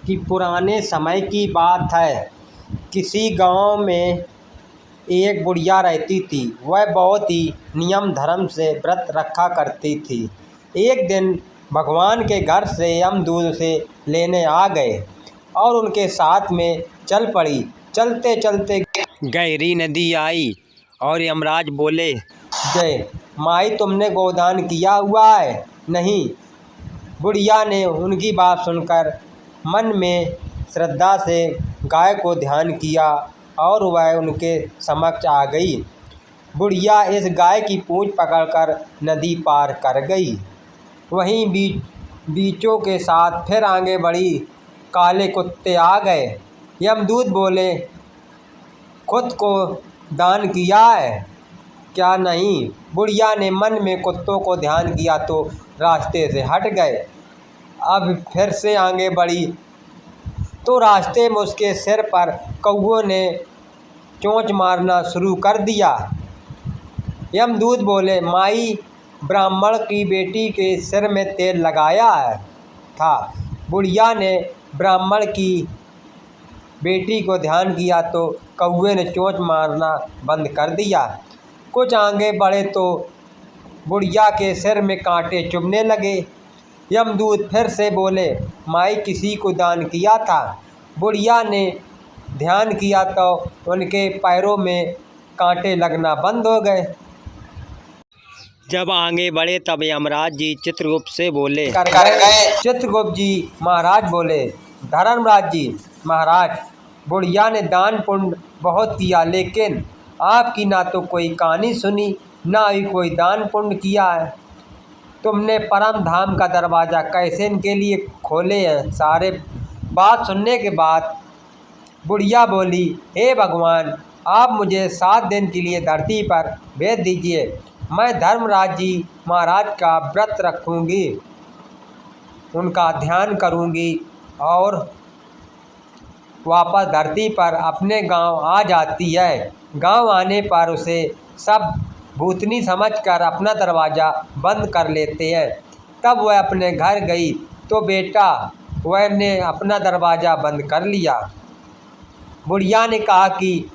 कि पुराने समय की बात है। किसी गांव में एक बुढ़िया रहती थी। वह बहुत ही नियम धर्म से व्रत रखा करती थी। एक दिन भगवान के घर से यमदूत उसे लेने आ गए और उनके साथ में चल पड़ी। चलते चलते गहरी नदी आई और यमराज बोले, जय माई, तुमने गोदान किया हुआ है? नहीं। बुढ़िया ने उनकी बात सुनकर मन में श्रद्धा से गाय को ध्यान किया और वह उनके समक्ष आ गई। बुढ़िया इस गाय की पूंछ पकड़कर नदी पार कर गई। वहीं बीचों के साथ फिर आगे बढ़ी। काले कुत्ते आ गए। यमदूत बोले, खुद को दान किया है क्या? नहीं। बुढ़िया ने मन में कुत्तों को ध्यान किया तो रास्ते से हट गए। अब फिर से आगे बढ़ी तो रास्ते में उसके सिर पर कौओं ने चोंच मारना शुरू कर दिया। यमदूत बोले, माई, ब्राह्मण की बेटी के सिर में तेल लगाया था। बुढ़िया ने ब्राह्मण की बेटी को ध्यान किया तो कौवे ने चोंच मारना बंद कर दिया। कुछ आगे बढ़े तो बुढ़िया के सिर में कांटे चुभने लगे। यमदूत फिर से बोले, माई, किसी को दान किया था? बुढ़िया ने ध्यान किया तो उनके पैरों में कांटे लगना बंद हो गए। जब आगे बढ़े तब यमराज जी चित्रगुप्त से बोले, कर गए। चित्रगुप्त जी महाराज बोले, धर्मराज जी महाराज, बुढ़िया ने दान पुण्य बहुत किया, लेकिन आपकी ना तो कोई कहानी सुनी, ना ही कोई दान पुण्य किया है। तुमने परम धाम का दरवाज़ा कैसे इनके लिए खोले हैं? सारे बात सुनने के बाद बुढ़िया बोली, हे भगवान, आप मुझे 7 दिन के लिए धरती पर भेज दीजिए। मैं धर्मराज जी महाराज का व्रत रखूँगी, उनका ध्यान करूँगी और वापस धरती पर अपने गांव आ जाती है। गांव आने पर उसे सब भूतनी समझकर अपना दरवाज़ा बंद कर लेते हैं। तब वह अपने घर गई तो बेटा वह ने अपना दरवाज़ा बंद कर लिया। बुढ़िया ने कहा कि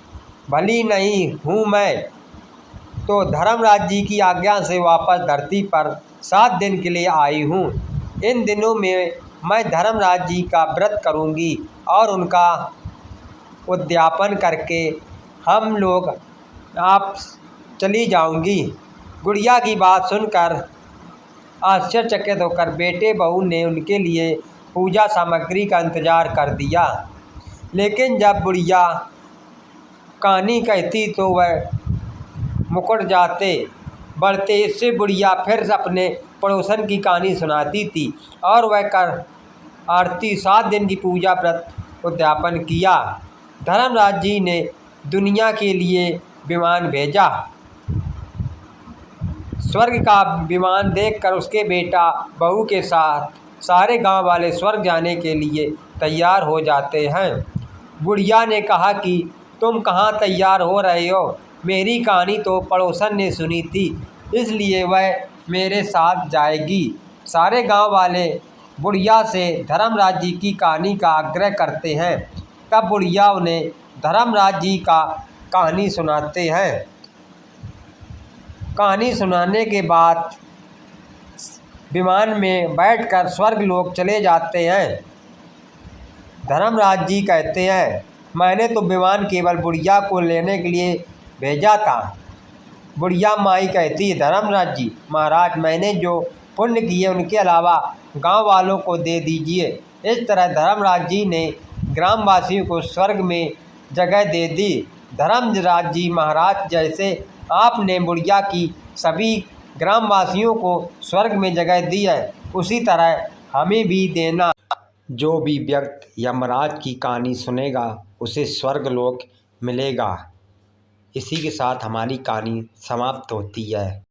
भली नहीं हूँ मैं तो धर्मराज जी की आज्ञा से वापस धरती पर 7 दिन के लिए आई हूँ। इन दिनों में मैं धर्मराज जी का व्रत करूँगी और उनका उद्यापन करके हम लोग आप चली जाऊँगी। बुढ़िया की बात सुनकर आश्चर्यचकित होकर बेटे बहू ने उनके लिए पूजा सामग्री का इंतज़ार कर दिया। लेकिन जब बुढ़िया कहानी कहती तो वह मुकड़ जाते बढ़ते। इससे बुढ़िया फिर अपने पड़ोसन की कहानी सुनाती थी और वह कर आरती 7 दिन की पूजा व्रत उद्यापन किया। धर्मराज जी ने दुनिया के लिए विमान भेजा। स्वर्ग का विमान देखकर उसके बेटा बहू के साथ सारे गांव वाले स्वर्ग जाने के लिए तैयार हो जाते हैं। बुढ़िया ने कहा कि तुम कहाँ तैयार हो रहे हो? मेरी कहानी तो पड़ोसन ने सुनी थी, इसलिए वह मेरे साथ जाएगी। सारे गांव वाले बुढ़िया से धर्मराज जी की कहानी का आग्रह करते हैं। तब बुढ़िया उन्हें धर्मराज जी का कहानी सुनाते हैं। कहानी सुनाने के बाद विमान में बैठकर स्वर्ग लोग चले जाते हैं। धर्मराज जी कहते हैं, मैंने तो विमान केवल बुढ़िया को लेने के लिए भेजा था। बुढ़िया माई कहती है, धर्मराज जी महाराज, मैंने जो पुण्य किए उनके अलावा गांव वालों को दे दीजिए। इस तरह धर्मराज जी ने ग्रामवासियों को स्वर्ग में जगह दे दी। धर्मराज जी महाराज जैसे आपने बुढ़िया की सभी ग्रामवासियों को स्वर्ग में जगह दी है, उसी तरह हमें भी देना। जो भी व्यक्ति यमराज की कहानी सुनेगा उसे स्वर्गलोक मिलेगा। इसी के साथ हमारी कहानी समाप्त होती है।